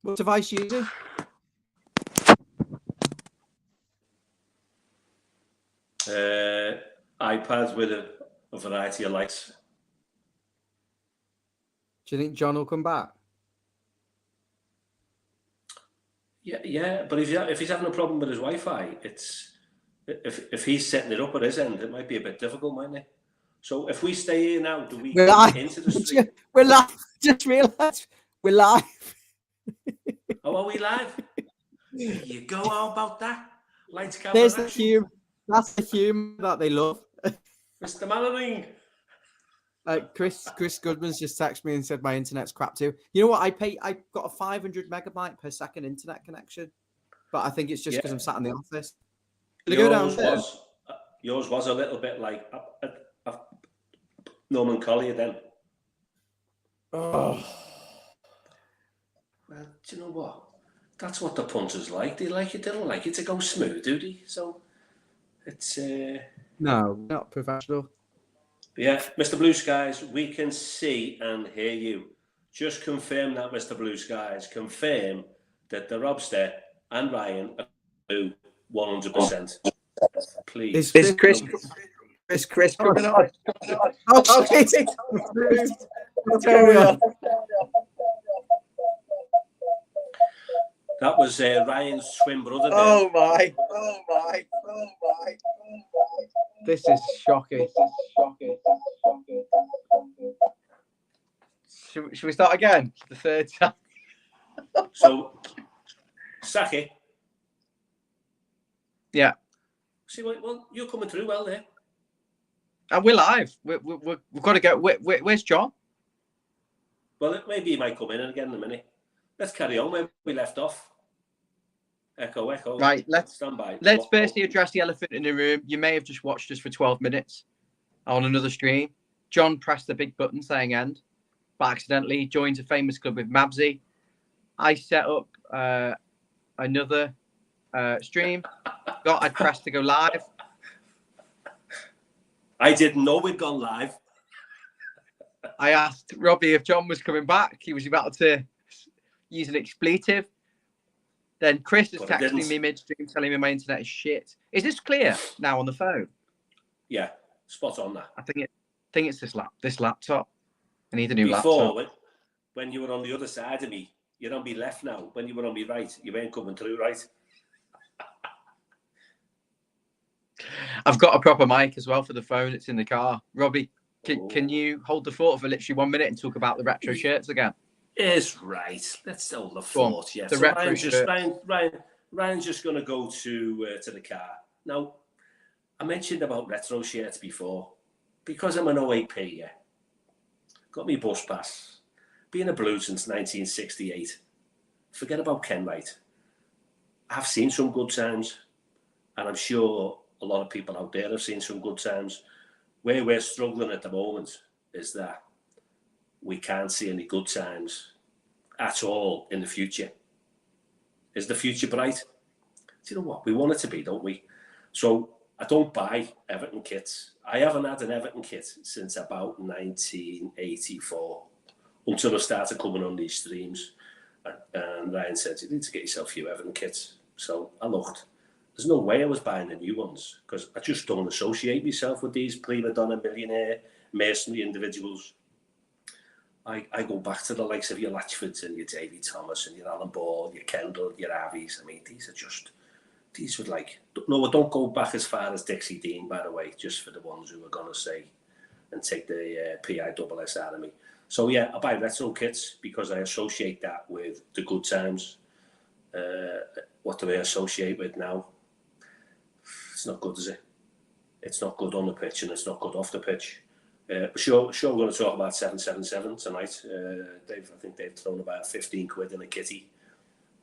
What device are you using? iPads with a variety of lights. Do you think Jon will come back? Yeah, but if he's having a problem with his Wi-Fi, if he's setting it up at his end, it might be a bit difficult, mightn't it? So if we stay here now, do we go into the stream? We're live. Just realised we're live. Oh, are we live? There you go. How about that? Lights, camera, There's the action. humour. That's the humour that they love. Mr. Mannering. Chris Goodman's just texted me and said my internet's crap too. You know what? I got a 500 megabyte per second internet connection, but I think it's just because I'm sat in the office. Yours was a little bit like Norman Collier then. Oh. Well, do you know what? That's what the punters like. They like it. They don't like it to go smooth, do they? So it's no, not professional. Yeah, Mr. Blue Skies, we can see and hear you. Just confirm that, Mr. Blue Skies. Confirm that the Robster and Ryan are 100%. Please. Is Chris coming on? Oh, that was Ryan's twin brother. Oh my. This is shocking. Should we start again? The third time. So, Saki. Yeah. See, well, you're coming through well there. And we're live. We've got to go. Where's Jon? Well, maybe he might come in again in a minute. Let's carry on where we left off. Echo. Right, let's stand by. Let's firstly address the elephant in the room. You may have just watched us for 12 minutes on another stream. Jon pressed the big button saying end, but accidentally he joins a famous club with Mabsy. I set up another stream. I'd pressed to go live. I didn't know we'd gone live. I asked Robbie if Jon was coming back. He was about to use an expletive. Then Chris is texting me midstream telling me my internet is shit. Is this clear now on the phone? Yeah, spot on that. I think it's this laptop. I need a new laptop. Before, when you were on the other side of me, you're on me left now. When you were on me right, you weren't coming through right. I've got a proper mic as well for the phone. It's in the car. Robbie, can you hold the fort for literally 1 minute and talk about the retro shirts again? Is right. Let's hold the fort. Yeah. So Ryan's just going to go to the car. Now, I mentioned about retro shirts before because I'm an OAP. Yeah, got me bus pass. Being a Blue since 1968. Forget about Ken Wright. I've seen some good times, and I'm sure a lot of people out there have seen some good times. Where we're struggling at the moment is that we can't see any good times at all in the future. Is the future bright? Do you know what? We want it to be, don't we? So I don't buy Everton kits. I haven't had an Everton kit since about 1984 until I started coming on these streams. And Ryan said, you need to get yourself a few Everton kits. So I looked. There's no way I was buying the new ones because I just don't associate myself with these prima donna millionaire mercenary individuals. I go back to the likes of your Latchfords and your Davy Thomas and your Alan Ball, your Kendall, your Avies. I mean, these would like, no, I don't go back as far as Dixie Dean, by the way, just for the ones who are going to say and take the PISS out of me. So yeah, I buy retro kits because I associate that with the good times. What do I associate with now? It's not good, is it? It's not good on the pitch and it's not good off the pitch. Sure, we're going to talk about 777 tonight. I think they've thrown about 15 quid in a kitty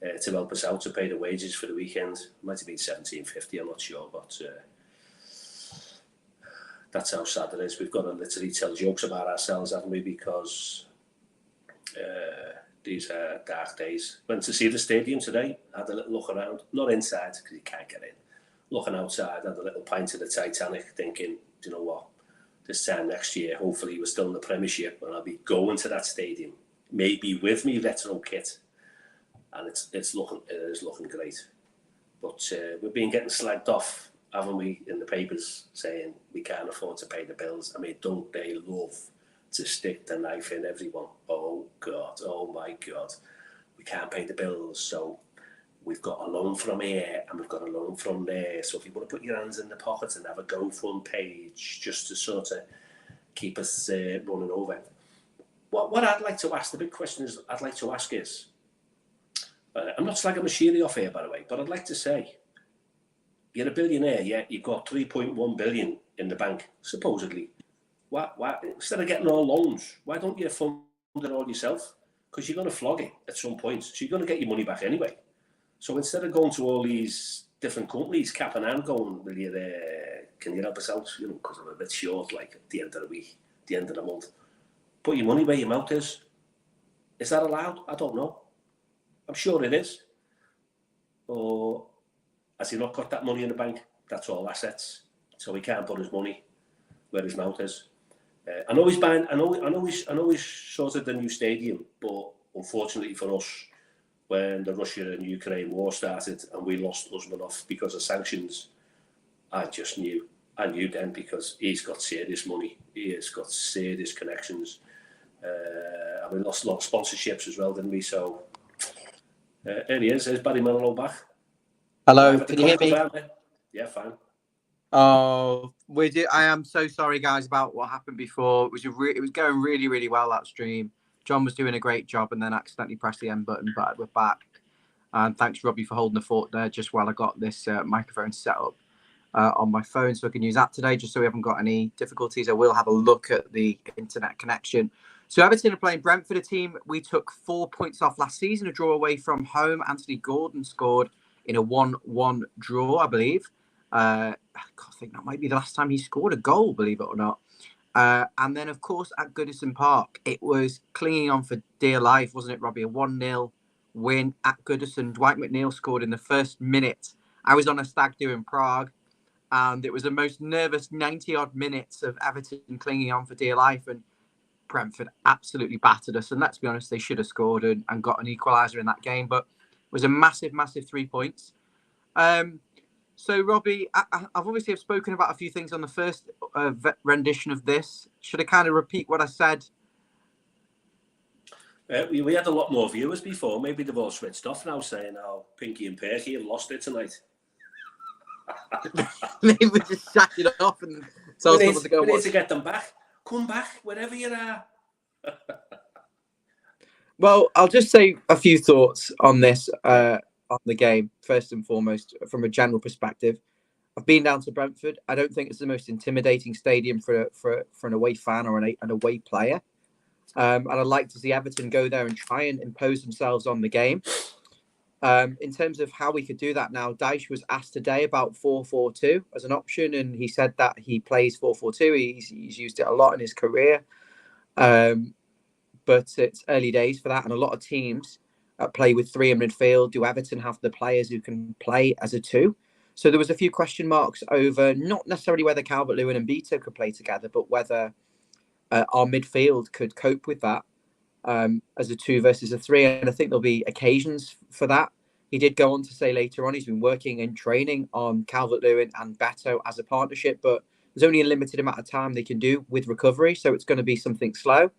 to help us out to pay the wages for the weekend. Might have been 17.50, I'm not sure, but that's how sad it is. We've got to literally tell jokes about ourselves, haven't we? Because these are dark days. Went to see the stadium today, had a little look around, not inside because you can't get in. Looking outside, had a little pint of the Titanic, thinking, do you know what? This time next year, hopefully we're still in the Premiership and I'll be going to that stadium, maybe with me retro kit. and it is looking great. But we've been getting slagged off, haven't we, in the papers, saying we can't afford to pay the bills. I mean, don't they love to stick the knife in everyone? Oh God, oh my God, we can't pay the bills, so we've got a loan from here and we've got a loan from there. So if you want to put your hands in the pockets and have a GoFund page just to sort of keep us running over. What I'd like to ask, the big question is I'd like to ask is, I'm not slagging Mashiri off here, by the way, but I'd like to say, you're a billionaire, yeah, you've got 3.1 billion in the bank, supposedly. Why, instead of getting all loans, why don't you fund it all yourself? Because you're going to flog it at some point, so you're going to get your money back anyway. So instead of going to all these different companies, cap and hand, going, will you can you help us out? You know, because I'm a bit short, like at the end of the week, the end of the month. Put your money where your mouth is. Is that allowed? I don't know. I'm sure it is. Or has he not got that money in the bank? That's all assets. So he can't put his money where his mouth is. I know he's buying. I know he's sorted the new stadium, but unfortunately for us, when the Russia and Ukraine war started and we lost Usmanov because of sanctions, I knew then, because he's got serious money. He has got serious connections. And we lost a lot of sponsorships as well, didn't we? So there he is. There's Barry Manilow back. Hello, can you hear me? Yeah, fine. Oh, I am so sorry, guys, about what happened before. It was going really, really well, that stream. John was doing a great job and then accidentally pressed the end button, but we're back. And thanks, Robbie, for holding the fort there just while I got this microphone set up on my phone so I can use that today, just so we haven't got any difficulties. I will have a look at the internet connection. So Everton are playing Brentford, a team we took 4 points off last season, a draw away from home. Anthony Gordon scored in a 1-1 draw, I believe. I think that might be the last time he scored a goal, believe it or not. And then, of course, at Goodison Park, it was clinging on for dear life, wasn't it, Robbie? A 1-0 win at Goodison. Dwight McNeil scored in the first minute. I was on a stag do in Prague, and it was the most nervous 90-odd minutes of Everton clinging on for dear life, and Brentford absolutely battered us. And let's be honest, they should have scored and got an equaliser in that game, but it was a massive, massive 3 points. So, Robbie, I've obviously spoken about a few things on the first rendition of this. Should I kind of repeat what I said? We had a lot more viewers before. Maybe they've all switched off now, saying, "Oh, Pinky and Perky have lost it tonight." Maybe we just shut it off and tell someone to go watch. We need to get them back. Come back, wherever you are. Well, I'll just say a few thoughts on this. On the game, first and foremost, from a general perspective. I've been down to Brentford. I don't think it's the most intimidating stadium for an away fan or an away player. And I'd like to see Everton go there and try and impose themselves on the game. In terms of how we could do that now, Dyche was asked today about 4-4-2 as an option, and he said that he plays 4-4-2. He's used it a lot in his career. But it's early days for that, and a lot of teams play with three in midfield. Do Everton have the players who can play as a two? So there was a few question marks over not necessarily whether Calvert-Lewin and Beto could play together, but whether our midfield could cope with that as a 2 versus a 3. And I think there'll be occasions for that. He did go on to say later on he's been working and training on Calvert-Lewin and Beto as a partnership, but there's only a limited amount of time they can do with recovery, so it's going to be something slow.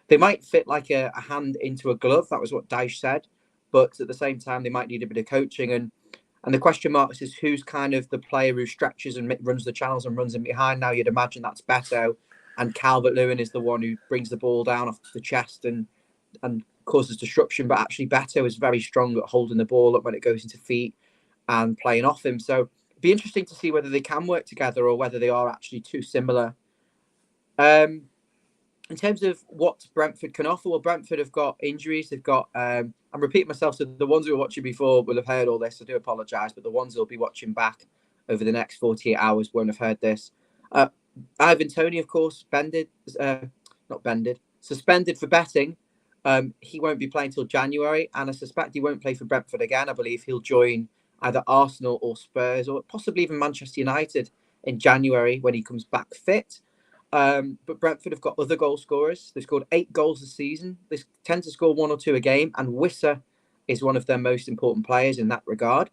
They might fit like a hand into a glove. That was what Dyche said. But at the same time, they might need a bit of coaching. And the question marks is who's kind of the player who stretches and runs the channels and runs in behind. Now you'd imagine that's Beto, and Calvert-Lewin is the one who brings the ball down off the chest and causes disruption. But actually, Beto is very strong at holding the ball up when it goes into feet and playing off him. So it'd be interesting to see whether they can work together or whether they are actually too similar. In terms of what Brentford can offer, well, Brentford have got injuries. They've got, I'm repeating myself, so the ones who were watching before will have heard all this. I do apologise, but the ones who will be watching back over the next 48 hours won't have heard this. Ivan Toney, of course, suspended for betting. He won't be playing till January, and I suspect he won't play for Brentford again. I believe he'll join either Arsenal or Spurs, or possibly even Manchester United in January when he comes back fit. But Brentford have got other goal scorers. They've scored 8 goals this season. They tend to score 1 or 2 a game. And Wissa is one of their most important players in that regard.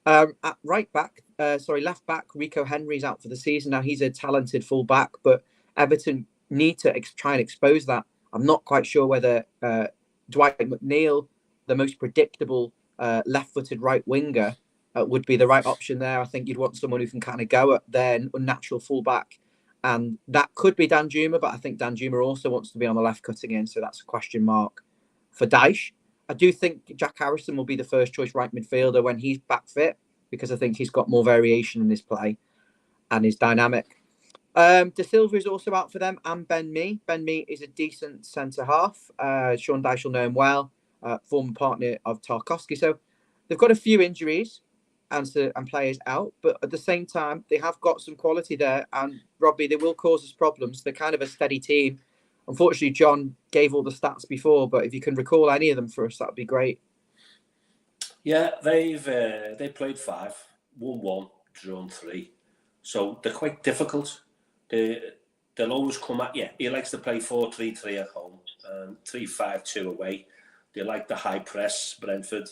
At left back, Rico Henry's out for the season. Now, he's a talented full-back, but Everton need to try and expose that. I'm not quite sure whether Dwight McNeil, the most predictable left-footed right winger, would be the right option there. I think you'd want someone who can kind of go at their unnatural full-back. And that could be Danjuma, but I think Danjuma also wants to be on the left cutting in, so that's a question mark for Dyche. I do think Jack Harrison will be the first choice right midfielder when he's back fit, because I think he's got more variation in his play and is dynamic. De Silva is also out for them, and Ben Mee. Ben Mee is a decent centre-half. Sean Dyche will know him well, former partner of Tarkowski. So they've got a few injuries and players out, but at the same time, they have got some quality there. And Robbie, they will cause us problems. They're kind of a steady team. Unfortunately, John gave all the stats before, but if you can recall any of them for us, that would be great. Yeah, they played 5, won 1, drawn 3. So they're quite difficult. They'll always come at you. He likes to play 4-3-3 at home and 3-5-2 away. They like the high press, Brentford.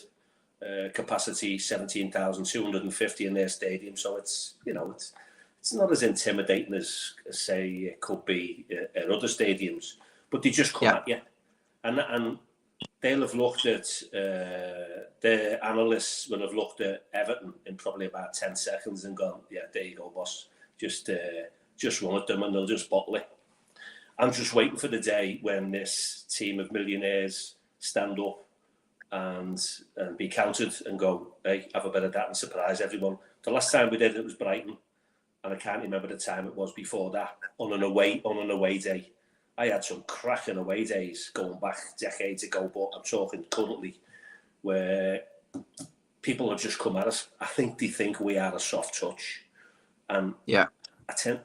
Capacity 17,250 in their stadium. So it's not as intimidating as say it could be at other stadiums. But they just come at you. And they'll have looked at, the analysts will have looked at Everton in probably about 10 seconds and gone, yeah, there you go, boss. Just run at them and they'll just bottle it. I'm just waiting for the day when this team of millionaires stand up and be counted and go, hey, have a bit of that and surprise everyone. The last time we did it was Brighton, and I can't remember the time it was before that, on an away day. I had some cracking away days going back decades ago, but I'm talking currently, where people have just come at us. I think they think we are a soft touch. And I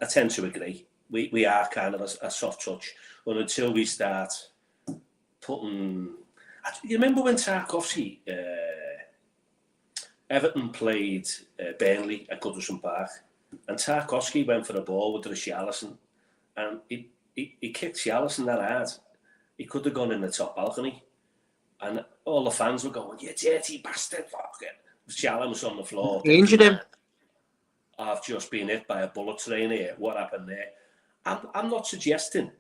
tend to agree. We are kind of a soft touch. But until we start putting... You remember when Tarkowski, Everton played Burnley at Goodison Park, and Tarkowski went for the ball with Richarlison, and he kicked Richarlison that hard. He could have gone in the top balcony, and all the fans were going, "You dirty bastard!" Richarlison was on the floor. He injured him. I've just been hit by a bullet train here. What happened there? I'm not suggesting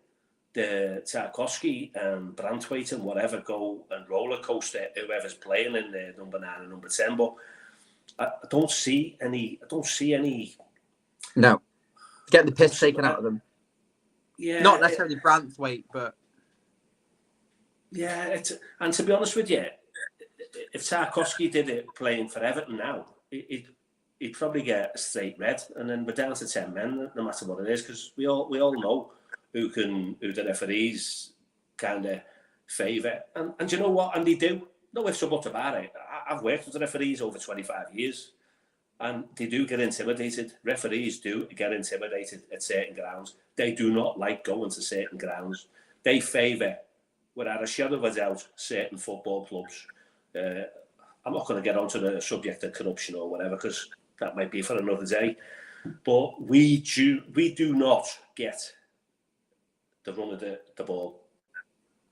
the Tarkowski and Brantwaite and whatever go and roller coaster whoever's playing in there, number 9 and number 10. But I don't see any. No, get the piss taken out of them. Yeah, not necessarily Brantwaite, but yeah. And to be honest with you, if Tarkowski did it playing for Everton now, he'd probably get a straight red, and then we're down to 10 men, no matter what it is, because we all know who the referees kind of favour. And you know what? And they do. No ifs or buts about it. I've worked with the referees over 25 years, and they do get intimidated. Referees do get intimidated at certain grounds. They do not like going to certain grounds. They favour, without a shadow of a doubt, certain football clubs. I'm not going to get onto the subject of corruption or whatever, because that might be for another day. But we do not get the run of the ball.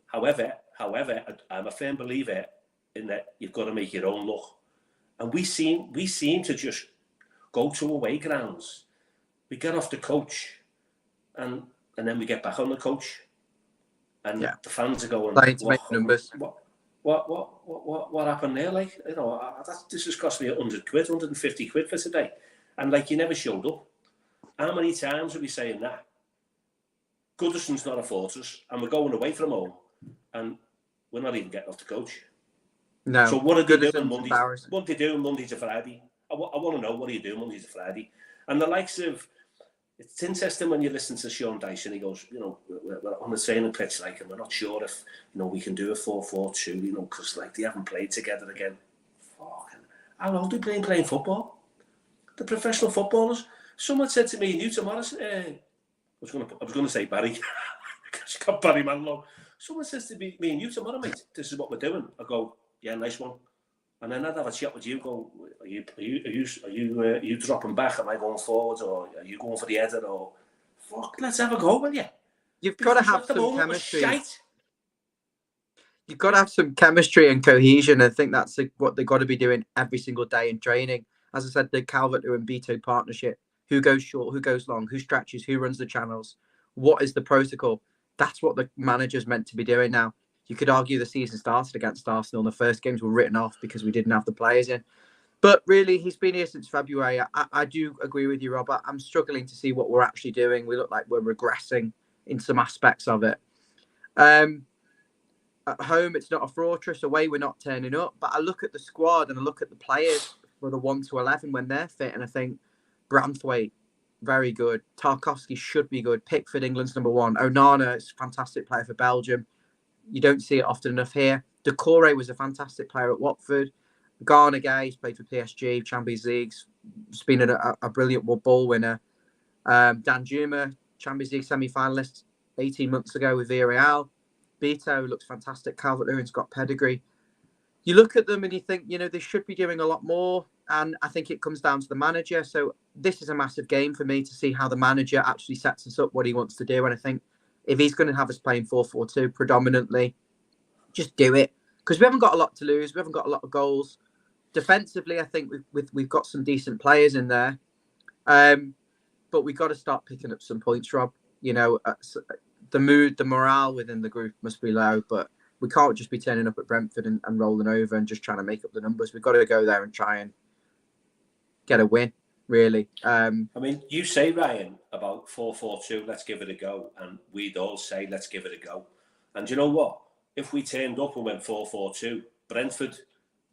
However, I'm a firm believer in that you've got to make your own luck. And we seem to just go to away grounds. We get off the coach, and then we get back on the coach, and the fans are going, what happened there? Like, this has cost me £100, £150 for today, and like, you never showed up. How many times are we saying that? Goodison's not a fortress, and we're going away from home, and we're not even getting off the coach. No. So what are they doing Monday? What are they doing Monday to Friday? I want to know, what are you doing Monday to Friday? And the likes of, it's interesting when you listen to Sean Dyche and he goes, we're on the training pitch, like, and we're not sure if, we can do a 4-4-2, because like they haven't played together again. Fucking, how old are they playing football? The professional footballers. Someone said to me, "You tomorrow." I was going to say Barry. She got Barry Manilow. Someone says to me and you tomorrow, mate, this is what we're doing. I go, yeah, nice one. And then I'd have a chat with you. Go, are you dropping back? Am I going forward, or are you going for the header? Or fuck, let's have a go, will you? You've got to have some chemistry. You've got to have some chemistry and cohesion. I think that's what they've got to be doing every single day in training. As I said, the Calvert-Lewin and Beto partnership. Who goes short? Who goes long? Who stretches? Who runs the channels? What is the protocol? That's what the manager's meant to be doing now. You could argue the season started against Arsenal and the first games were written off because we didn't have the players in. But really, he's been here since February. I do agree with you, Robert. I'm struggling to see what we're actually doing. We look like we're regressing in some aspects of it. At home, it's not a fortress. Away, we're not turning up. But I look at the squad and I look at the players for the 1 to 11 when they're fit, and I think Branthwaite, very good. Tarkowski should be good. Pickford, England's number 1. Onana is a fantastic player for Belgium. You don't see it often enough here. Decore was a fantastic player at Watford. Garner Gay, he's played for PSG, Champions Leagues. He's been a brilliant ball winner. Dan Juma, Champions League semi-finalist 18 months ago with Villarreal. Beto looks fantastic. Calvert-Lewin's got pedigree. You look at them and you think, they should be doing a lot more. And I think it comes down to the manager. So this is a massive game for me to see how the manager actually sets us up, what he wants to do. And I think if he's going to have us playing 4-4-2 predominantly, just do it. Because we haven't got a lot to lose. We haven't got a lot of goals. Defensively, I think we've got some decent players in there. But we've got to start picking up some points, Rob. The morale within the group must be low, but we can't just be turning up at Brentford and rolling over and just trying to make up the numbers. We've got to go there and try and get a win, really. You say, Ryan, about 4-4-2, let's give it a go. And we'd all say, let's give it a go. And you know what? If we turned up and went 4-4-2, Brentford,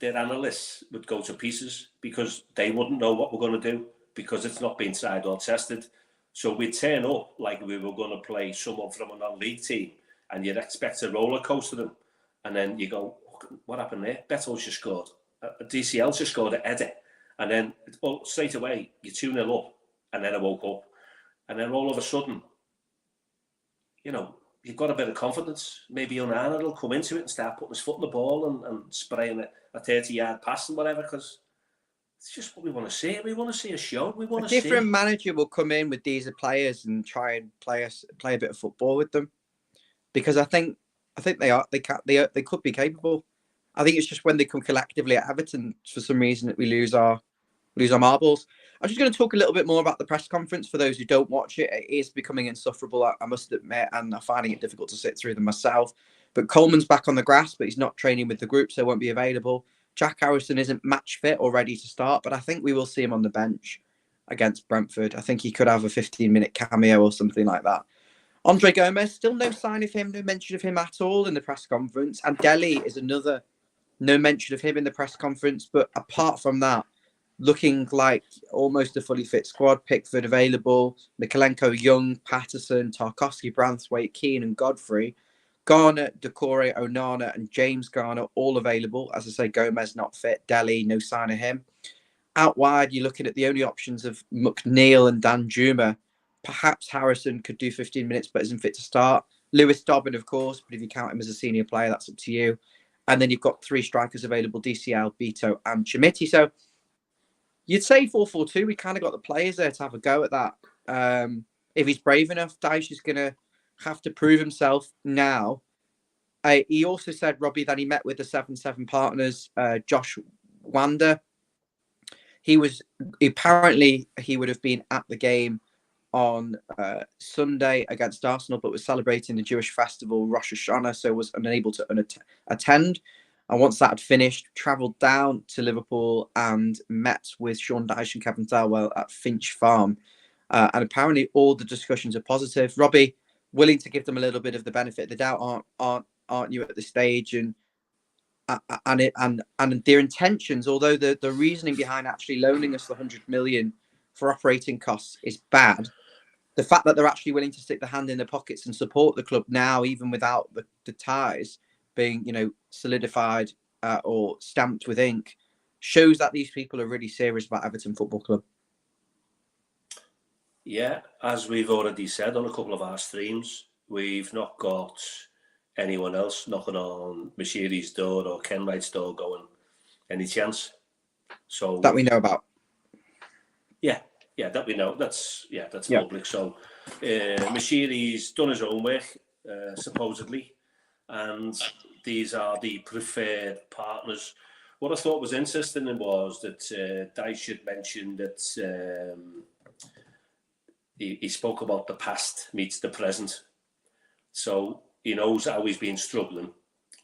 their analysts would go to pieces because they wouldn't know what we're going to do because it's not been tried or tested. So we'd turn up like we were going to play someone from a non-league team and you'd expect to roller coaster them. And then you go, what happened there? Beto's just scored. DCL's just scored a header. And then straight away, you're 2-0 up. And then I woke up. And then all of a sudden, you've got a bit of confidence. Maybe Onana will come into it and start putting his foot on the ball and spraying a 30-yard pass and whatever, because it's just what we want to see. We want to see a show. We want to see. A different manager will come in with these players and try and play a bit of football with them, because I think they could be capable. I think it's just when they come collectively at Everton, for some reason, that we lose our marbles. I'm just going to talk a little bit more about the press conference for those who don't watch it. It is becoming insufferable, I must admit, and I'm finding it difficult to sit through them myself. But Coleman's back on the grass, but he's not training with the group, so won't be available. Jack Harrison isn't match fit or ready to start, but I think we will see him on the bench against Brentford. I think he could have a 15-minute cameo or something like that. Andre Gomez, still no sign of him, no mention of him at all in the press conference. And Dele is another, no mention of him in the press conference. But apart from that, looking like almost a fully fit squad. Pickford available, Mikalenko, Young, Patterson, Tarkowski, Branthwaite, Keane and Godfrey. Garner, Decore, Onana and James Garner all available. As I say, Gomez not fit. Dele, no sign of him. Out wide, you're looking at the only options of McNeil and Dan Juma. Perhaps Harrison could do 15 minutes but isn't fit to start. Lewis Dobbin, of course, but if you count him as a senior player, that's up to you. And then you've got 3 strikers available, DCL, Beto and Chimiti. So you'd say 4-4-2. We kind of got the players there to have a go at that. If he's brave enough, Dyche is going to have to prove himself now. He also said, Robbie, that he met with the 7-7 partners, Josh Wander. He would have been at the game on Sunday against Arsenal, but was celebrating the Jewish festival Rosh Hashanah, so was unable to attend. And once that had finished, travelled down to Liverpool and met with Sean Dyche and Kevin Thelwell at Finch Farm. And apparently all the discussions are positive. Robbie, willing to give them a little bit of the benefit of the doubt, aren't you at this stage? And their intentions, although the reasoning behind actually loaning us the 100 million for operating costs is bad, the fact that they're actually willing to stick the hand in their pockets and support the club now, even without the ties being, solidified or stamped with ink, shows that these people are really serious about Everton Football Club. Yeah, as we've already said on a couple of our streams, we've not got anyone else knocking on Mashiri's door or Ken Wright's door going, any chance? So that we know about. Yeah, that we know. That's public. So Mashiri's done his own work, supposedly, and these are the preferred partners. What I thought was interesting was that Dyche had mentioned that he spoke about the past meets the present. So he knows how he's been struggling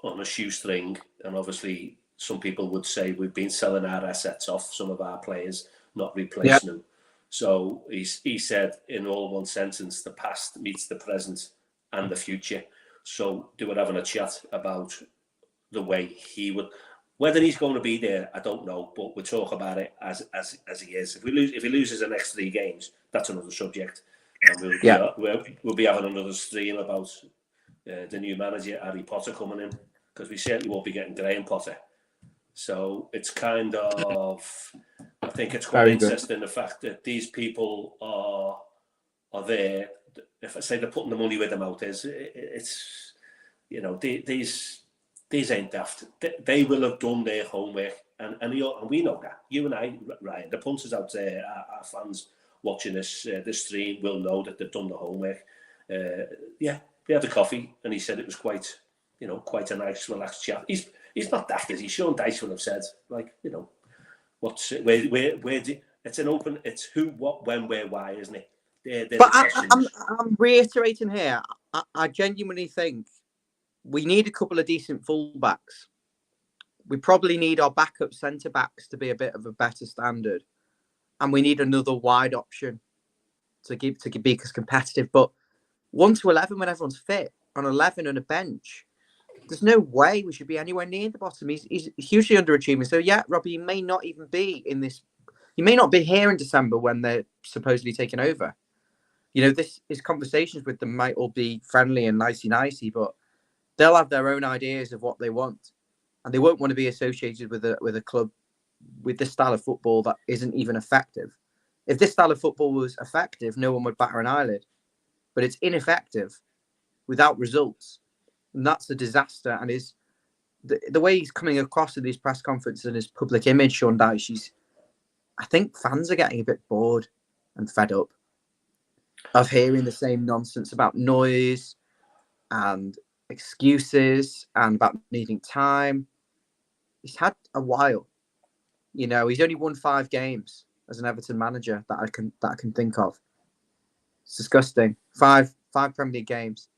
on a shoestring, and obviously some people would say we've been selling our assets off, some of our players, not replacing them. So he said in all one sentence, the past meets the present and the future. So they were having a chat about the way he would, whether he's going to be there, I don't know, but we'll talk about it as he is. If he loses the next 3 games, that's another subject, and we'll be having another stream about the new manager Harry Potter coming in, because we certainly won't be getting Graham Potter. So it's kind of, I think it's quite interesting the fact that these people are there. If I say they're putting the money where the mouth is, it's, you know, these ain't daft. They will have done their homework, and we know that. You and I, Ryan, the punters out there, our fans watching this stream will know that they've done the homework. They had a coffee, and he said it was quite a nice, relaxed chat. He's not daft, is he? Sean Dyche would have said, like, you know, it's an open, it's who, what, when, where, why, isn't it? But I'm reiterating here. I genuinely think we need a couple of decent fullbacks. We probably need our backup centre backs to be a bit of a better standard, and we need another wide option to be as competitive. But 1 to 11 when everyone's fit, on 11 on a bench, there's no way we should be anywhere near the bottom. He's hugely underachieving. So yeah, Robbie, you may not even be in this. You may not be here in December when they're supposedly taking over. You know, this is conversations with them might all be friendly and nicey, but they'll have their own ideas of what they want, and they won't want to be associated with a club with this style of football that isn't even effective. If this style of football was effective, no one would batter an eyelid, but it's ineffective without results. And that's a disaster. And the way he's coming across in these press conferences and his public image, Sean Dyche, I think fans are getting a bit bored and fed up of hearing the same nonsense about noise and excuses and about needing time. He's had a while. You know, he's only won 5 games as an Everton manager that I can think of. It's disgusting. 5 Premier League games.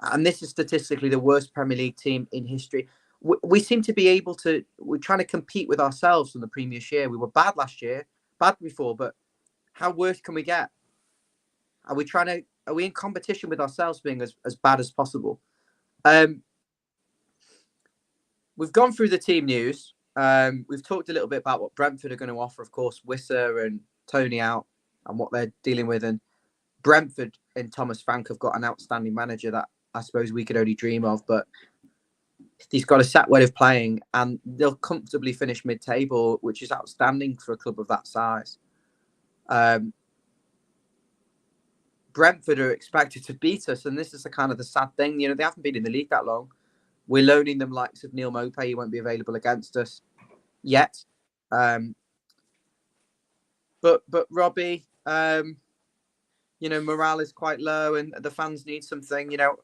And this is statistically the worst Premier League team in history. We seem to be able to, we're trying to compete with ourselves from the previous year. We were bad last year, bad before, but how worse can we get? Are we in competition with ourselves being as bad as possible? We've gone through the team news. We've talked a little bit about what Brentford are going to offer, of course, Wissa and Tony out and what they're dealing with. And Brentford and Thomas Frank have got an outstanding manager that I suppose we could only dream of, but he's got a set way of playing and they'll comfortably finish mid-table, which is outstanding for a club of that size. Brentford are expected to beat us, and this is the sad thing. You know, they haven't been in the league that long. We're loaning them likes of Neil Maupay. He won't be available against us yet. But Robbie, you know, morale is quite low and the fans need something. You know,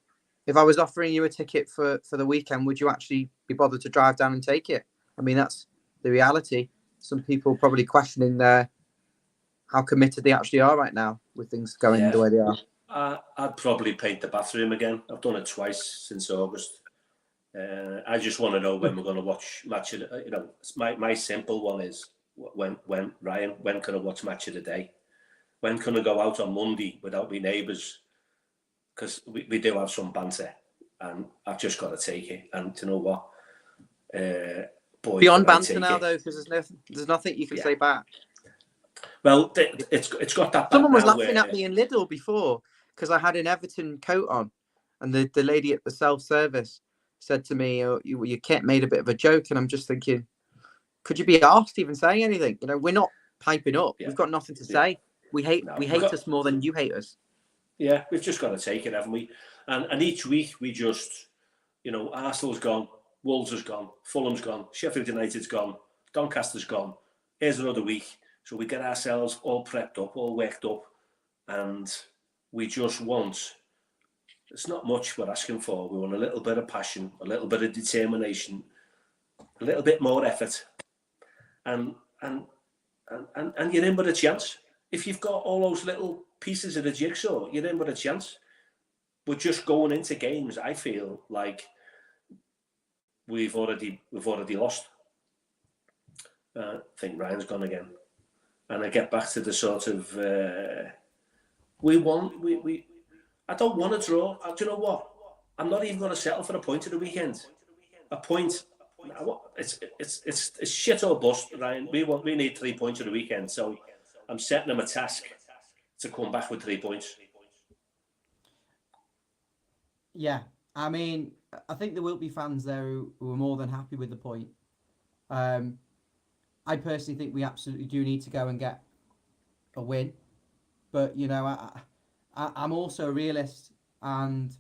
if I was offering you a ticket for the weekend, would you actually be bothered to drive down and take it? I mean, that's the reality. Some people probably questioning how committed they actually are right now with things going the way they are. I'd probably paint the bathroom again. I've done it twice since August. I just want to know when we're going to watch Match of the, you know, my simple one is when Ryan, when can I watch Match of the Day? When can I go out on Monday without my neighbours? Because we do have some banter, and I've just got to take it. And you know what? Beyond banter now, though, because there's nothing you can say back. Well, it's got that. Someone was laughing at me in Lidl before because I had an Everton coat on, and the lady at the self-service said to me, "Oh, your kit made a bit of a joke," and I'm just thinking, could you be asked even saying anything? You know, we're not piping up. Yeah. We've got nothing to say. We hate us more than you hate us. Yeah, we've just got to take it, haven't we? And each week we just, you know, Arsenal's gone, Wolves has gone, Fulham's gone, Sheffield United's gone, Doncaster's gone. Here's another week. So we get ourselves all prepped up, all worked up, and we just want It's not much we're asking for. We want a little bit of passion, a little bit of determination, a little bit more effort, and you're in with a chance. If you've got all those little pieces of the jigsaw, you're in with a chance. We're just going into games, I feel like we've already lost. I think Ryan's gone again. And I get back to the sort of I don't want to draw. Do you know what? I'm not even going to settle for a point at the weekend. A point. It's shit or bust, Ryan. We need 3 points at the weekend. So I'm setting them a task to come back with 3 points. Yeah, I mean, I think there will be fans there who are more than happy with the point. I personally think we absolutely do need to go and get a win, but you know, I'm also a realist, and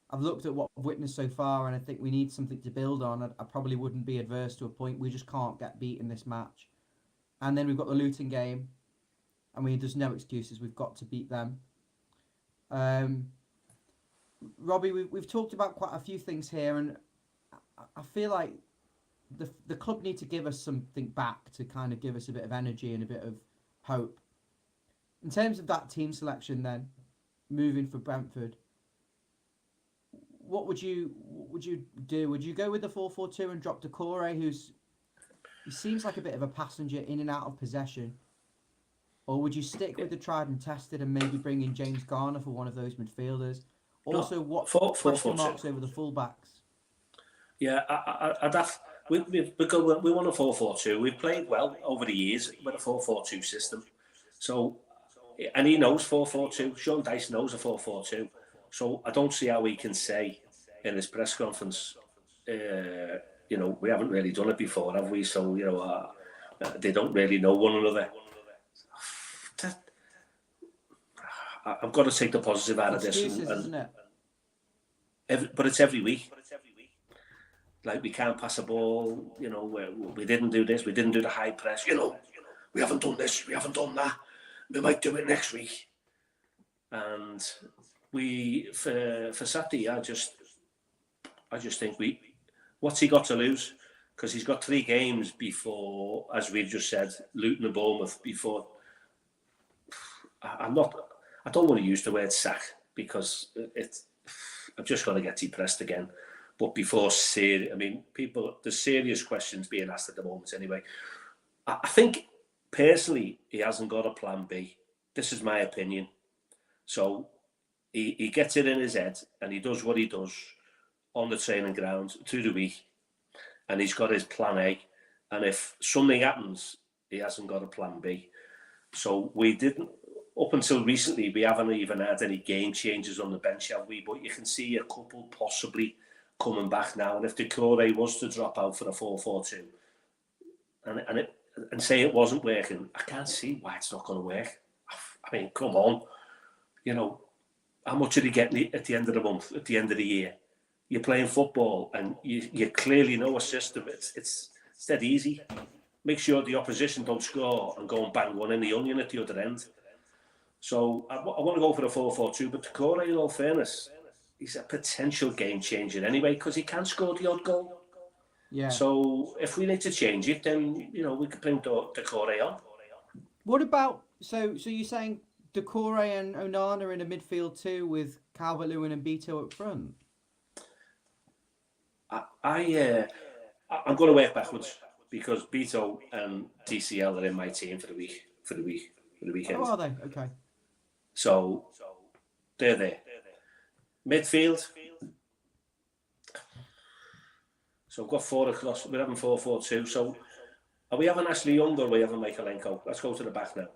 I've looked at what I've witnessed so far, and I think we need something to build on. I probably wouldn't be adverse to a point. We just can't get beat in this match, and then we've got the Luton game. I mean, there's no excuses. We've got to beat them. Robbie, we've talked about quite a few things here, and I feel like the club need to give us something back to kind of give us a bit of energy and a bit of hope. In terms of that team selection, then moving for Brentford, what would you do? Would you go with the 4-4-2 and drop Decore, he seems like a bit of a passenger in and out of possession, or would you stick with the tried and tested and maybe bring in James Garner for one of those midfielders? Also, what question marks over the fullbacks? Yeah, we want a 4-4-2. We've played well over the years with a 4-4-2 system. So, and he knows 4-4-2. Sean Dyche knows a 4-4-2. So I don't see how he can say in his press conference, you know, we haven't really done it before, have we? So, you know, they don't really know one another. I've got to take the positive out of this. Isn't it? But it's every week. Like, we can't pass a ball, you know, we didn't do this, we didn't do the high press, you know, we haven't done this, we haven't done that, we might do it next week. And for Saturday, I just think what's he got to lose? Because he's got 3 games before, as we've just said, Luton and Bournemouth before. I don't want to use the word sack, because I'm just going to get depressed again. But before there's serious questions being asked at the moment anyway. I think, personally, he hasn't got a plan B. This is my opinion. So he gets it in his head and he does what he does on the training ground through the week. And he's got his plan A. And if something happens, he hasn't got a plan B. So we didn't, up until recently, we haven't even had any game changes on the bench, have we? But you can see a couple possibly coming back now. And if Decore was to drop out for a 4-4-2 and say it wasn't working, I can't see why it's not going to work. I mean, come on. You know, how much are they getting at the end of the month, at the end of the year? You're playing football and you clearly know a system. It's dead easy. Make sure the opposition don't score and go and bang one in the onion at the other end. So I want to go for the 4-4-2, but Decore, in all fairness, he's a potential game changer anyway, because he can score the odd goal. Yeah. So if we need to change it, then, you know, we could bring Decore on. What about, so you're saying Decore and Onana in a midfield too, with Calvert-Lewin and Beto up front? I'm going to work backwards, because Beto and DCL are in my team for the weekend. Oh, are they? Okay. So they're there. Midfield. So we've got 4 across. We're having 4-4-2. So are we having Ashley Young or are we having Michaelenko? Let's go to the back now.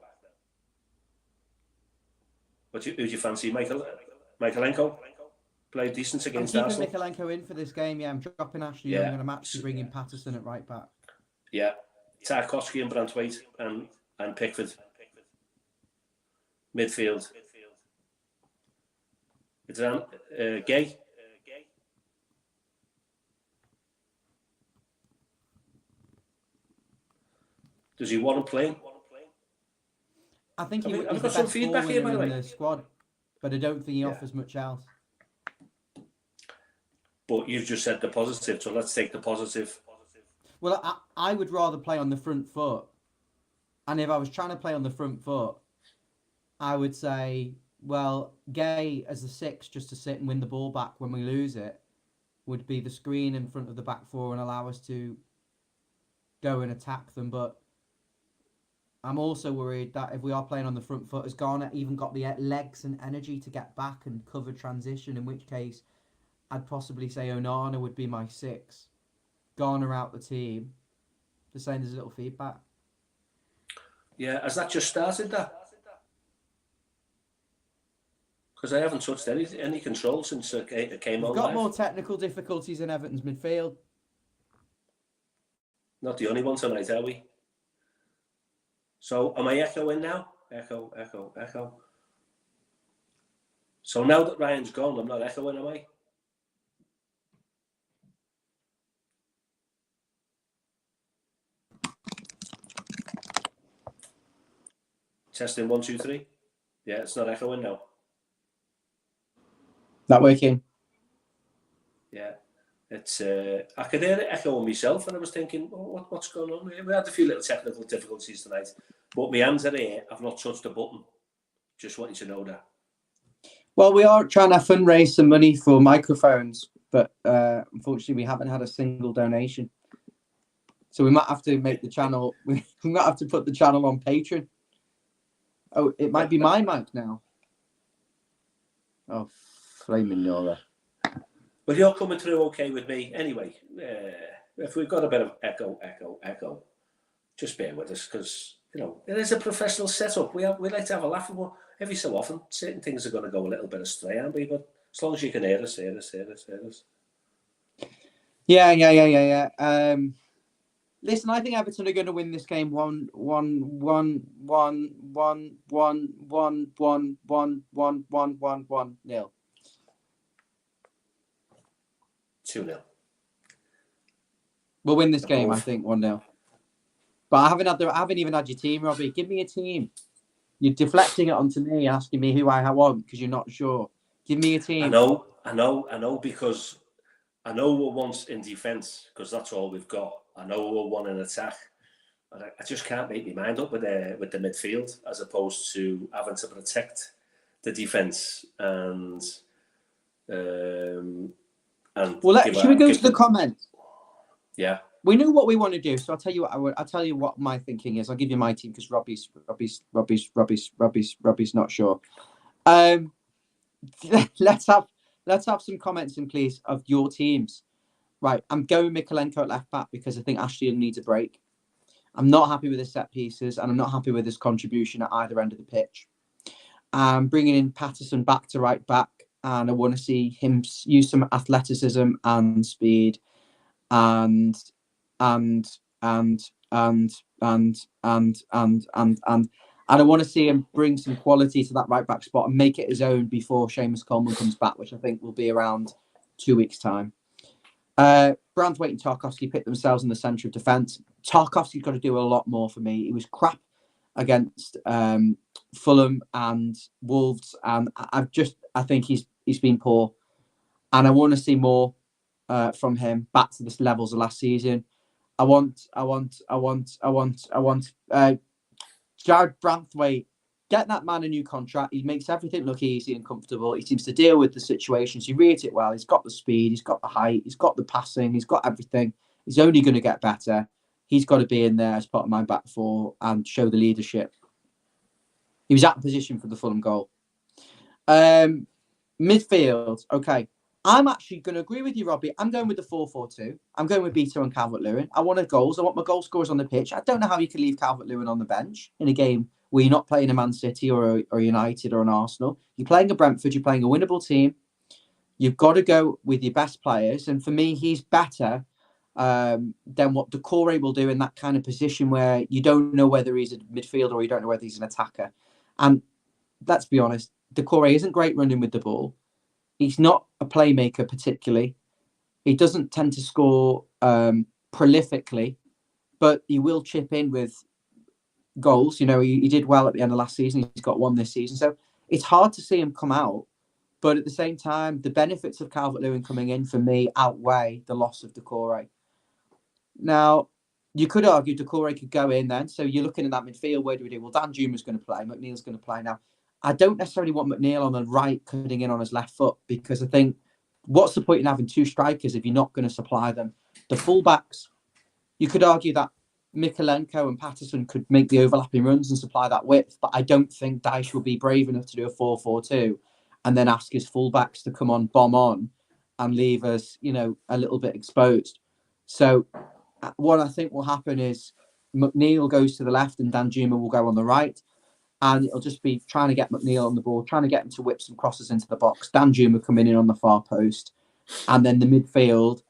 Who do you fancy? Michaelenko? Played decent against Arsenal. I'm keeping Michaelenko in for this game. Yeah, I'm dropping Ashley Young and I'm actually bringing Patterson at right back. Yeah. Tarkowski and Brantwaite and Pickford. Midfield. It's Gay. Does he want to play? I think he's the got best some feedback here, by the way. in the squad, but I don't think he offers much else. But you've just said the positive, so let's take the positive. Well, I would rather play on the front foot. And if I was trying to play on the front foot, I would say, well, Gay as the 6 just to sit and win the ball back when we lose it would be the screen in front of the back 4 and allow us to go and attack them. But I'm also worried that if we are playing on the front foot, has Garner even got the legs and energy to get back and cover transition, in which case I'd possibly say Onana would be my 6. Garner out the team. Just saying there's a little feedback. Yeah, has that just started, that? Because I haven't touched any control since it came on. We've got more technical difficulties in Everton's midfield. Not the only one tonight, are we? So, am I echoing now? Echo, echo, echo. So now that Ryan's gone, I'm not echoing, am I? Testing 1, 2, 3. Yeah, it's not echoing now. Not working. Yeah, it's. I could hear it echoing myself, and I was thinking, oh, what's going on? We had a few little technical difficulties tonight, but my hands are here. I've not touched the button. Just want you to know that. Well, we are trying to fundraise some money for microphones, but unfortunately, we haven't had a single donation. So we might have to make the channel. We might have to put the channel on Patreon. Oh, it might be my mic now. Oh, flaming Nora. But you're coming through okay with me anyway. If we've got a bit of echo, just bear with us, because you know it is a professional setup. We like to have a laugh, but every so often certain things are going to go a little bit astray, aren't we? But as long as you can hear us. Yeah. Listen, I think Everton are going to win this game 1-1 nil. 2-0. We'll win this game, I think, 1-0. But I haven't even had your team, Robbie. Give me a team. You're deflecting it onto me, asking me who I want because you're not sure. Give me a team. I know, because I know we're once in defence, because that's all we've got. I know we're one in attack. But I just can't make my mind up with the midfield, as opposed to having to protect the defence and well, should we go to the comments? Yeah. We know what we want to do, so I'll tell you what my thinking is. I'll give you my team because Robbie's not sure. Let's have some comments in, please, of your teams. Right, I'm going Mikalenko at left back because I think Ashley needs a break. I'm not happy with his set pieces, and I'm not happy with his contribution at either end of the pitch. I'm bringing in Patterson back to right back, and I want to see him use some athleticism and speed, and I want to see him bring some quality to that right back spot and make it his own before Seamus Coleman comes back, which I think will be around 2 weeks' time. Branthwaite and Tarkowski picked themselves in the centre of defence. Tarkowski's got to do a lot more for me. He was crap against Fulham and Wolves, and I think he's been poor, and I want to see more from him back to the levels of last season. I want Jared Branthwaite. Get that man a new contract. He makes everything look easy and comfortable. He seems to deal with the situations. He reads it well. He's got the speed. He's got the height. He's got the passing. He's got everything. He's only going to get better. He's got to be in there as part of my back four and show the leadership. He was out of position for the Fulham goal. Midfield. Okay. I'm actually going to agree with you, Robbie. I'm going with the 4-4-2. I'm going with Beto and Calvert-Lewin. I want goals. I want my goal scorers on the pitch. I don't know how you can leave Calvert-Lewin on the bench in a game where you're not playing a Man City or United or an Arsenal. You're playing a Brentford. You're playing a winnable team. You've got to go with your best players. And for me, he's better than what Decore will do in that kind of position where you don't know whether he's a midfielder or you don't know whether he's an attacker. And let's be honest, Decore isn't great running with the ball. He's not a playmaker particularly. He doesn't tend to score prolifically, but he will chip in with goals. You know, he did well at the end of last season. He's got one this season. So it's hard to see him come out But at the same time, the benefits of Calvert-Lewin coming in for me outweigh the loss of Doucouré. Now, you could argue Doucouré could go in then. So you're looking at that midfield. Where do we do? Well, Dan Juma's going to play. McNeil's going to play now. I don't necessarily want McNeil on the right cutting in on his left foot, because I think what's the point in having two strikers if you're not going to supply them? The fullbacks, you could argue that Mikalenko and Patterson could make the overlapping runs and supply that width, but I don't think Dyche will be brave enough to do a 4-4-2 and then ask his fullbacks to come on, bomb on, and leave us, a little bit exposed. So what I think will happen is McNeil goes to the left and Danjuma will go on the right. And it'll just be trying to get McNeil on the ball, trying to get him to whip some crosses into the box. Danjuma coming in on the far post, and then the midfield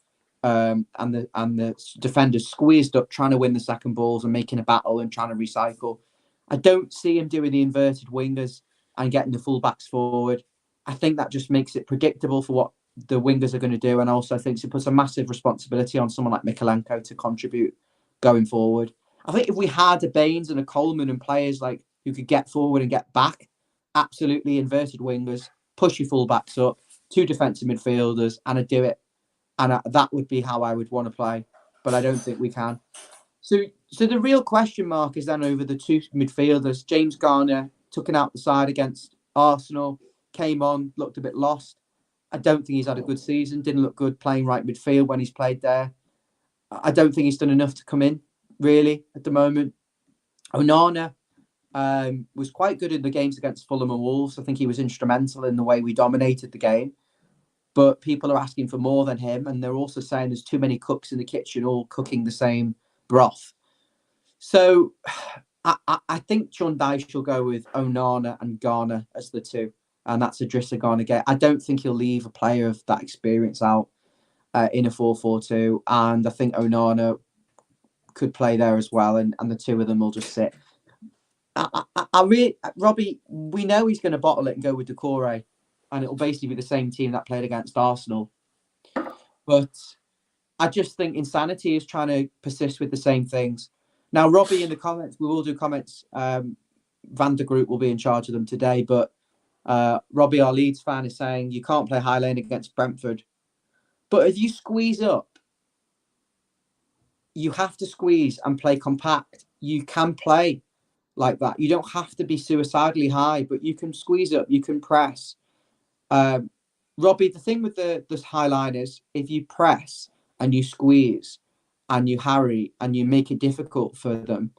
and the defenders squeezed up, trying to win the second balls and making a battle and trying to recycle. I don't see him doing the inverted wingers and getting the fullbacks forward. I think that just makes it predictable for what the wingers are going to do, and also I think it puts a massive responsibility on someone like Mikalenko to contribute going forward. I think if we had a Baines and a Coleman and players like who could get forward and get back, absolutely inverted wingers, push your fullbacks up, two defensive midfielders, and I'd do it. And that would be how I would want to play. But I don't think we can. So the real question mark is then over the two midfielders. James Garner took it out the side against Arsenal, came on, looked a bit lost. I don't think he's had a good season, didn't look good playing right midfield when he's played there. I don't think he's done enough to come in, really, at the moment. Onana was quite good in the games against Fulham and Wolves. I think he was instrumental in the way we dominated the game. But people are asking for more than him, and they're also saying there's too many cooks in the kitchen all cooking the same broth. So I think John Dyche will go with Onana and Garner as the two, and that's Idrissa Gana Gueye. I don't think he'll leave a player of that experience out in a 4-4-2, and I think Onana could play there as well, and the two of them will just sit. Robbie, we know he's going to bottle it and go with Doucouré, and it'll basically be the same team that played against Arsenal. But I just think insanity is trying to persist with the same things. Now, Robbie, in the comments, we will do comments. Van der Groot will be in charge of them today. But Robbie, our Leeds fan, is saying you can't play high lane against Brentford. But if you squeeze up, you have to squeeze and play compact. You can play like that. You don't have to be suicidally high, but you can squeeze up, you can press. Robbie, the thing with this high line is if you press and you squeeze and you harry and you make it difficult for them,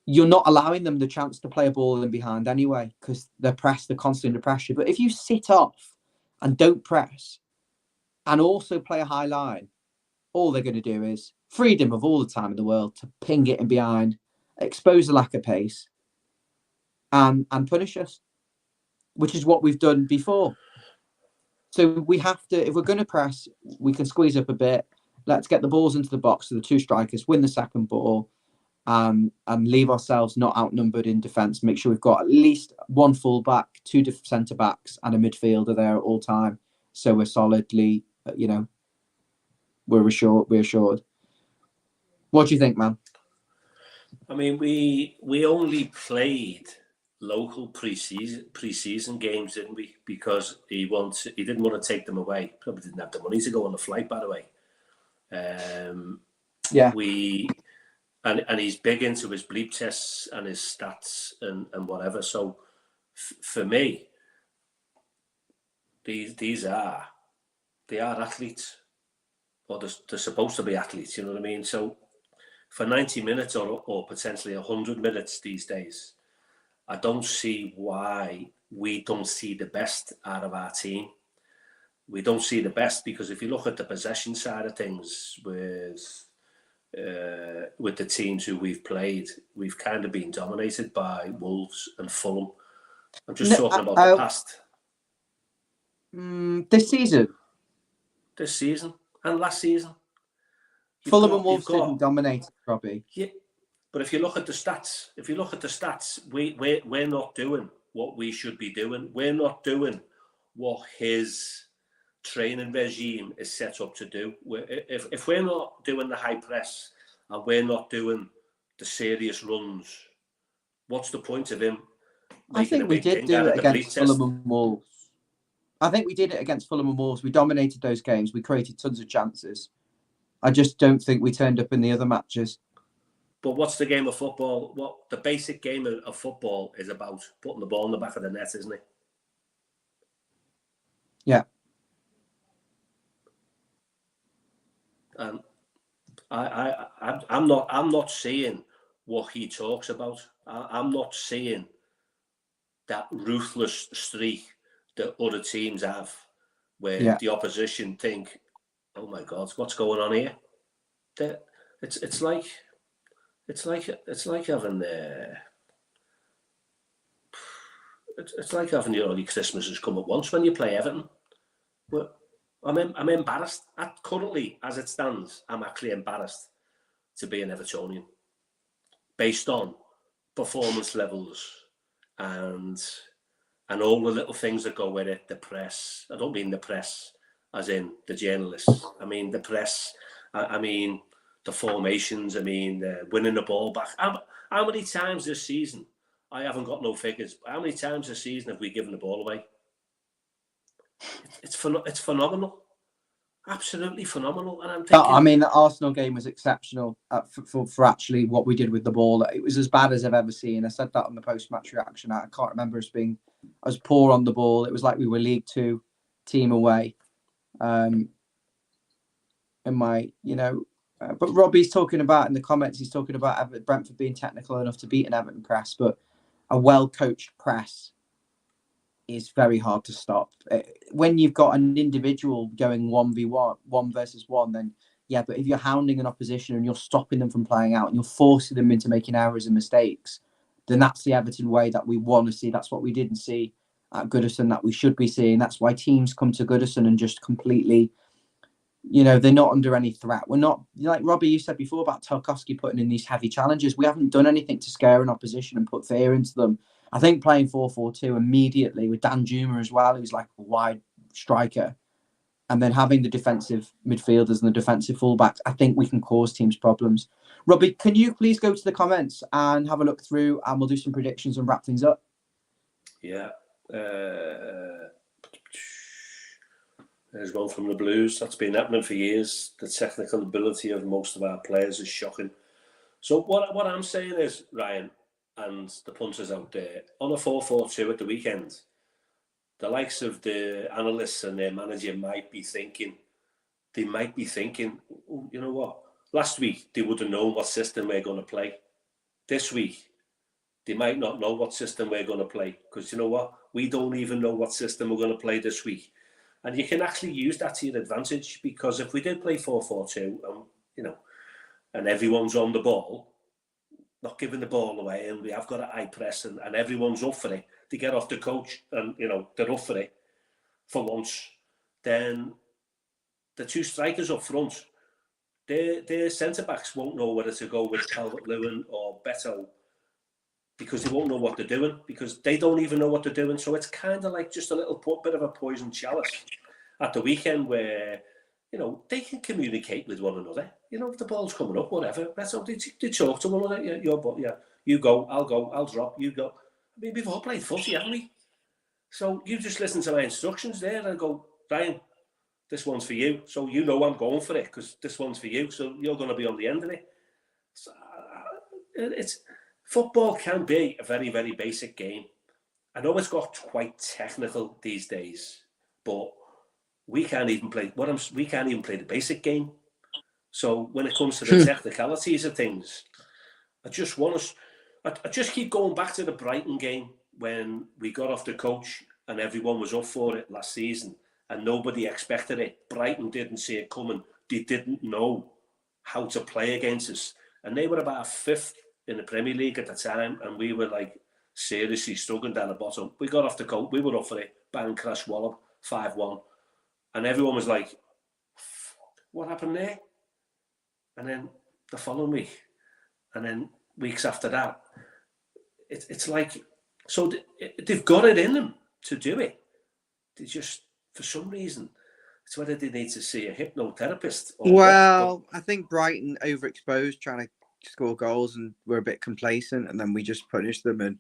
you're not allowing them the chance to play a ball in behind anyway, because they're constantly under pressure. But if you sit off and don't press and also play a high line, all they're going to do is freedom of all the time in the world to ping it in behind, expose the lack of pace, and punish us, which is what we've done before. So we have to, if we're going to press, we can squeeze up a bit. Let's get the balls into the box to the two strikers, win the second ball, and leave ourselves not outnumbered in defence. Make sure we've got at least one full-back, two centre-backs, and a midfielder there at all time. So we're solidly, we're assured. What do you think, man? I mean, we only played local pre-season games, didn't we? Because he didn't want to take them away. Probably didn't have the money to go on the flight, by the way. Yeah. And he's big into his bleep tests and his stats and whatever. So for me, they are athletes, or they're supposed to be athletes. You know what I mean? So for 90 minutes or potentially 100 minutes these days, I don't see why we don't see the best out of our team. We don't see the best because if you look at the possession side of things with the teams who we've played, we've kind of been dominated by Wolves and Fulham. I'm just talking about the past. This season and last season. Fulham and Wolves didn't dominate, Robbie. Yeah, but if you look at the stats, we're not doing what we should be doing. We're not doing what his training regime is set up to do. If we're not doing the high press and we're not doing the serious runs, what's the point of him? I think we did do it against Fulham and Wolves. I think we did it against Fulham and Wolves. We dominated those games. We created tons of chances. I just don't think we turned up in the other matches. But what's the game of football? What the basic game of football is about putting the ball in the back of the net, isn't it? Yeah. And I'm not seeing what he talks about. I'm not seeing that ruthless streak that other teams have, where the opposition think, "Oh my God, what's going on here?" It's like having it's like having the early Christmases come at once when you play Everton. But I'm embarrassed. Currently, as it stands, I'm actually embarrassed to be an Evertonian, based on performance levels and all the little things that go with it. The press. I don't mean the press as in the journalists. I mean the press. I mean the formations. I mean winning the ball back. How many times this season? I haven't got no figures. How many times this season have we given the ball away? It's phenomenal. Absolutely phenomenal. And I'm thinking, I mean, the Arsenal game was exceptional for actually what we did with the ball. It was as bad as I've ever seen. I said that on the post-match reaction. I can't remember us being as poor on the ball. It was like we were League Two team away. But Robbie's talking about in the comments, he's talking about Brentford being technical enough to beat an Everton press, but a well-coached press is very hard to stop. When you've got an individual going 1v1, 1 versus 1, then yeah, but if you're hounding an opposition and you're stopping them from playing out and you're forcing them into making errors and mistakes, then that's the Everton way that we want to see. That's what we didn't see at Goodison that we should be seeing. That's why teams come to Goodison and just completely, they're not under any threat. We're not, like Robbie, you said before about Tarkowski putting in these heavy challenges. We haven't done anything to scare an opposition and put fear into them. I think playing 4-4-2 immediately with Dan Juma as well, who's like a wide striker, and then having the defensive midfielders and the defensive fullbacks, I think we can cause teams problems. Robbie, can you please go to the comments and have a look through, and we'll do some predictions and wrap things up? Yeah. There's one from the Blues. That's been happening for years. The technical ability of most of our players is shocking. So what I'm saying is, Ryan, and the punters out there, on a 4-4-2 at the weekend, the likes of the analysts and their manager might be thinking, oh, you know what? Last week, they would have known what system we're going to play. This week, they might not know what system we're going to play. Because you know what? We don't even know what system we're going to play this week. And you can actually use that to your advantage, because if we did play 4-4-2, and everyone's on the ball, not giving the ball away, and we have got a high press, and everyone's up for it, they get off the coach, and they're up for it for once, then the two strikers up front, their centre-backs won't know whether to go with Calvert-Lewin or Beto, because they won't know what they're doing, because they don't even know what they're doing. So it's kind of like just a little bit of a poison chalice at the weekend where, they can communicate with one another. If the ball's coming up, whatever, that's how they talk to one another. You go, I'll drop, you go. I mean, we've all played footy, haven't we? So you just listen to my instructions there and go, Ryan, this one's for you. So I'm going for it because this one's for you. So you're going to be on the end of it. So, football can be a very, very basic game. I know it's got quite technical these days, but we can't even play the basic game. So when it comes to the technicalities of things, I just keep going back to the Brighton game when we got off the coach and everyone was up for it last season and nobody expected it. Brighton didn't see it coming. They didn't know how to play against us. And they were about 5th in the Premier League at the time, and we were like seriously struggling down the bottom. We got off the coach, we were up for it, bang, crash, wallop, 5-1. And everyone was like, what happened there? And then the following week, and then weeks after that, it's like, so they've got it in them to do it. They just, for some reason, it's whether they need to see a hypnotherapist. I think Brighton overexposed trying to score goals and we're a bit complacent, and then we just punished them. And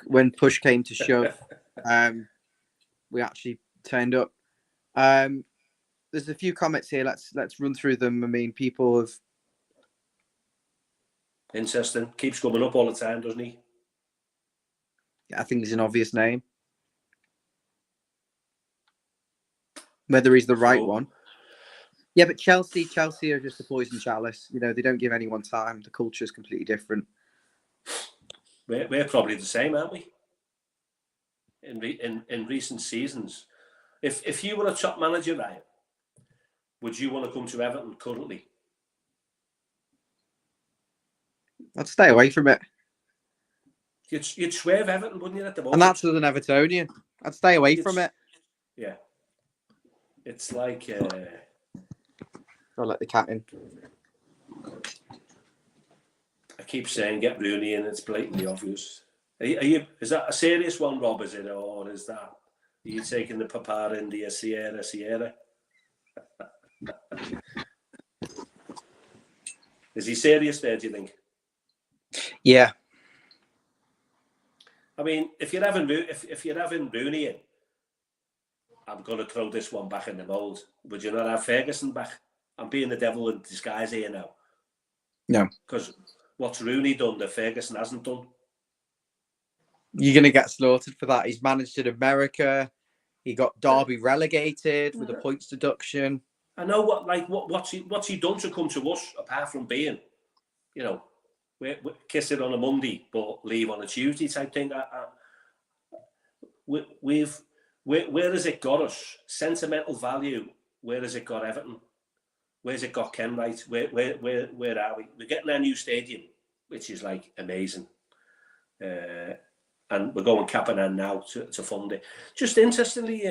when push came to shove, we actually turned up. There's a few comments here. Let's run through them. I mean, people have. Interesting. Keeps coming up all the time, doesn't he? I think there's an obvious name. Whether he's the right one. Yeah, but Chelsea are just a poison chalice. You know, they don't give anyone time. The culture is completely different. We're probably the same, aren't we? In recent seasons, if you were a top manager, Ryan, would you want to come to Everton currently? I'd stay away from it. You'd swerve Everton, wouldn't you, at the moment? And that's as an Evertonian. I'd stay away from it. Yeah. It's like... I'll let the cat in. I keep saying get Rooney in, it's blatantly obvious. Are you? Is that a serious one, Rob, is it? Or is that... Are you taking the Papa India Sierra? Is he serious there, do you think? Yeah. I mean, if you're having Rooney in, I'm going to throw this one back in the mould. Would you not have Ferguson back? I'm being the devil in disguise here now. No. Because what's Rooney done that Ferguson hasn't done? You're going to get slaughtered for that. He's managed in America. He got Derby relegated with a points deduction. I know what's he done to come to us apart from being, you know, we kiss it on a Monday but leave on a Tuesday type thing. Where has it got us? Sentimental value. Where has it got Everton? Where's it got Kenwright? Where are we? We're getting our new stadium, which is like amazing. And we're going cap in hand now to fund it. Just interestingly,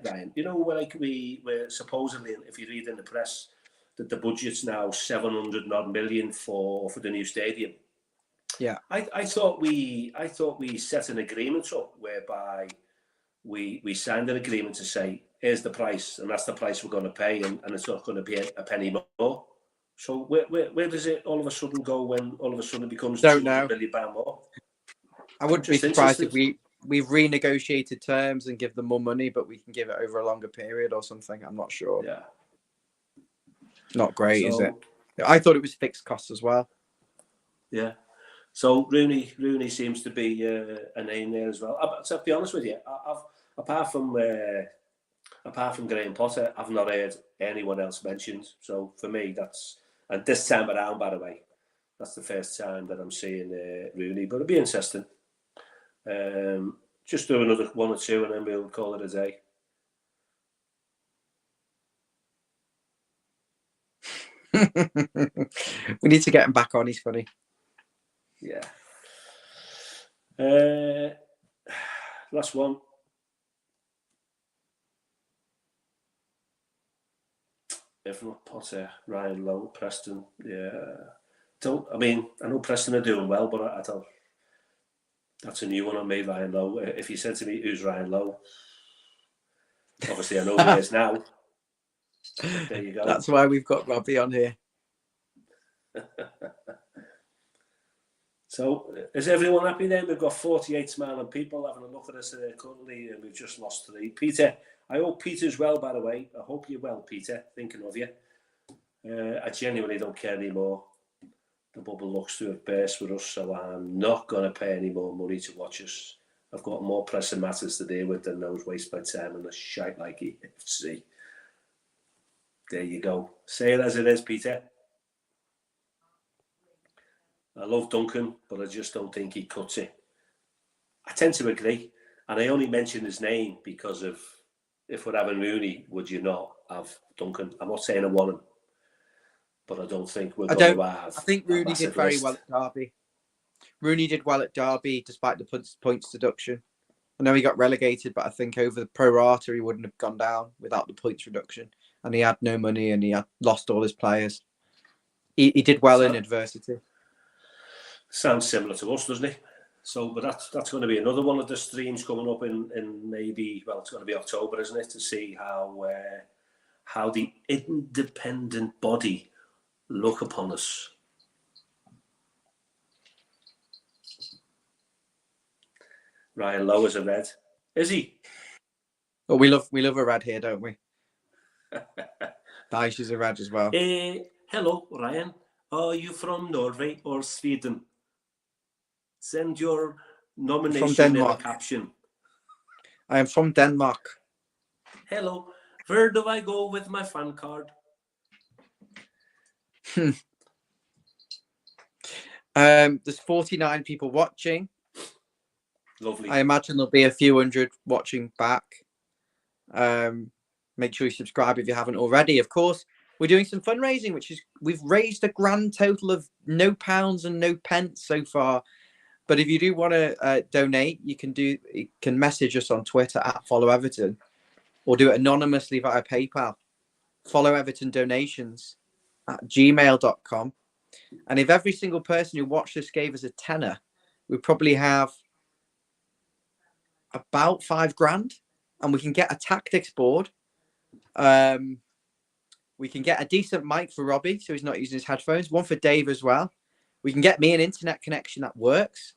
Ryan, you know, like we're supposedly, if you read in the press, that the budget's now 700 odd million for the new stadium. Yeah, I thought we set an agreement up whereby we signed an agreement to say, here's the price, and that's the price we're going to pay, and it's not going to be a penny more. So where does it all of a sudden go when all of a sudden it becomes £200 million more? I wouldn't be surprised if we've renegotiated terms and give them more money, but we can give it over a longer period or something. I'm not sure. Yeah. Not great, is it? I thought it was fixed costs as well. Yeah. So Rooney seems to be a name there as well. To be honest with you, I've apart from Graham Potter, I've not heard anyone else mentioned. So for me, that's, and this time around, by the way, that's the first time that I'm seeing Rooney. But it'll be interesting. Just do another one or two, and then we'll call it a day. We need to get him back on. He's funny. Yeah. Last one. Everton, Potter, Ryan Lowe, Preston. Yeah. I know Preston are doing well, but I don't. That's a new one on me, Ryan Lowe. If you said to me, who's Ryan Lowe? Obviously, I know who he is now. There you go. That's why we've got Robbie on here. So, is everyone happy then? We've got 48 smiling people having a look at us currently, and we've just lost 3. Peter, I hope Peter's well, by the way. I hope you're well, Peter. Thinking of you. I genuinely don't care anymore. The bubble looks to have burst with us, so I'm not going to pay any more money to watch us. I've got more pressing matters to deal with than those waste my time and the shite like EFC. There you go. Say it as it is, Peter. I love Duncan, but I just don't think he cuts it. I tend to agree, and I only mention his name because of, if we're having Rooney, would you not have Duncan? I'm not saying I want him, but I don't think we're going to have. I think Rooney did very well at Derby. Rooney did well at Derby despite the points deduction. I know he got relegated, but I think over the pro rata he wouldn't have gone down without the points reduction. And he had no money, and he had lost all his players. He did well in adversity. Sounds similar to us, doesn't it? So, but that's going to be another one of the streams coming up in maybe, well, it's going to be October, isn't it? To see how the independent body look upon us. Ryan Lowe is a red. Is he? Well, we love a red here, don't we? Dyche is a red as well. Hello, Ryan. Are you from Norway or Sweden? Send your nomination in a Denmark. caption. I am from Denmark. Hello. Where do I go with my fan card? There's 49 people watching. Lovely. I imagine there'll be a few hundred watching back. Make sure you subscribe if you haven't already. Of course, we're doing some fundraising, we've raised a grand total of no pounds and no pence so far. But if you do want to donate, you can message us on Twitter at Follow Everton, or do it anonymously via PayPal. Follow Everton Donations at gmail.com. And if every single person who watched this gave us a tenner, we probably have about £5,000, and we can get a tactics board. We can get a decent mic for Robbie, so he's not using his headphones. One for Dave as well. We can get me an internet connection that works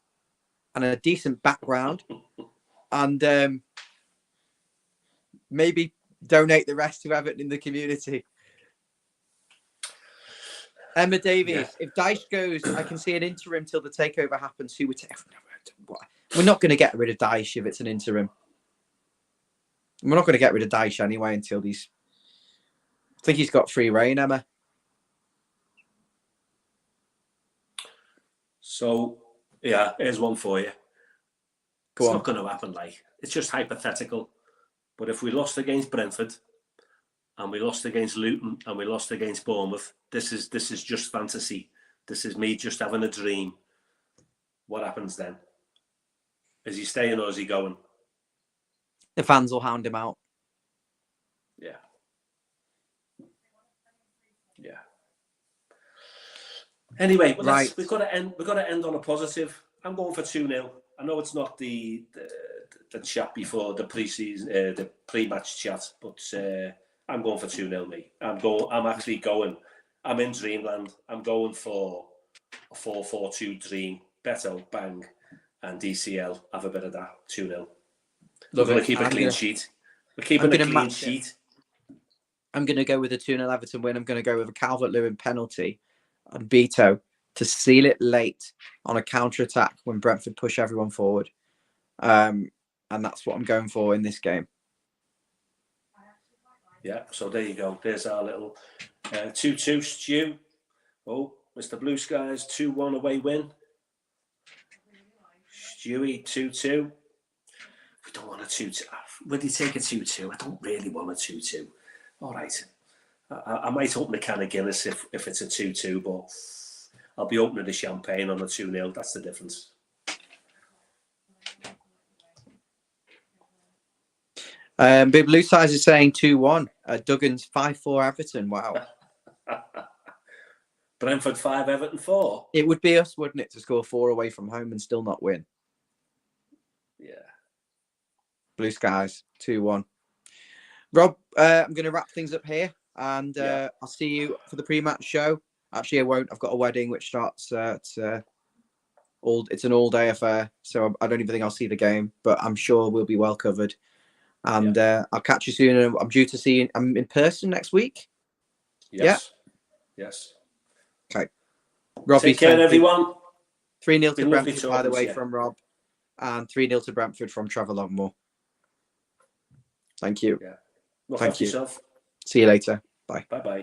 and a decent background, and maybe donate the rest to Everton in the community. Emma Davies, if Dyche goes, I can see an interim till the takeover happens. Who would take? We're not going to get rid of Dyche if it's an interim. We're not going to get rid of Dyche anyway until these. I think he's got free reign, Emma. So, yeah, here's one for you. Go on. Not going to happen, it's just hypothetical. But if we lost against Brentford, and we lost against Luton, and we lost against Bournemouth, this is just fantasy. This is me just having a dream. What happens then? Is he staying or is he going? The fans will hound him out. Yeah. Yeah. Anyway, right. We've got to end on a positive. I'm going for 2-0. I know it's not the chat before the pre-season, the pre-match chat, but I'm going for 2-0, mate. I'm actually going. I'm in dreamland. I'm going for a 4-4-2 dream. Beto, bang, and DCL. Have a bit of that. 2-0. We're going to keep a clean sheet. We're keeping a clean sheet. I'm going to go with a 2-0 Everton win. I'm going to go with a Calvert-Lewin penalty and Beto to seal it late on a counter-attack when Brentford push everyone forward. And that's what I'm going for in this game. Yeah, so there you go. There's our little 2-2 Stu. Oh, Mr. Blue Skies, 2-1 away win. Stewie, 2-2. We don't want a 2-2. Would you take a 2-2? I don't really want a 2-2. All right. I might open a can of Guinness if it's a 2-2, but I'll be opening the champagne on a 2-0. That's the difference. Big Blue Size is saying 2-1. Duggan's 5-4 Everton. Wow. Brentford 5, Everton 4. It would be us, wouldn't it, to score 4 away from home and still not win? Yeah. Blue Skies 2-1. Rob, I'm going to wrap things up here, and I'll see you for the pre-match show. Actually, I won't. I've got a wedding which starts it's an all-day affair, so I don't even think I'll see the game, but I'm sure we'll be well covered. And I'll catch you soon. I'm due to see you. I'm in person next week. Yes. Yeah. Yes. Okay. Robbie, take care, everyone. 3-0 to Brentford, by the way, from Rob, and 3-0 to Brentford from Trevor Longmore. Thank you. Yeah. Look Thank after you. yourself. See you later. Bye. Bye-bye.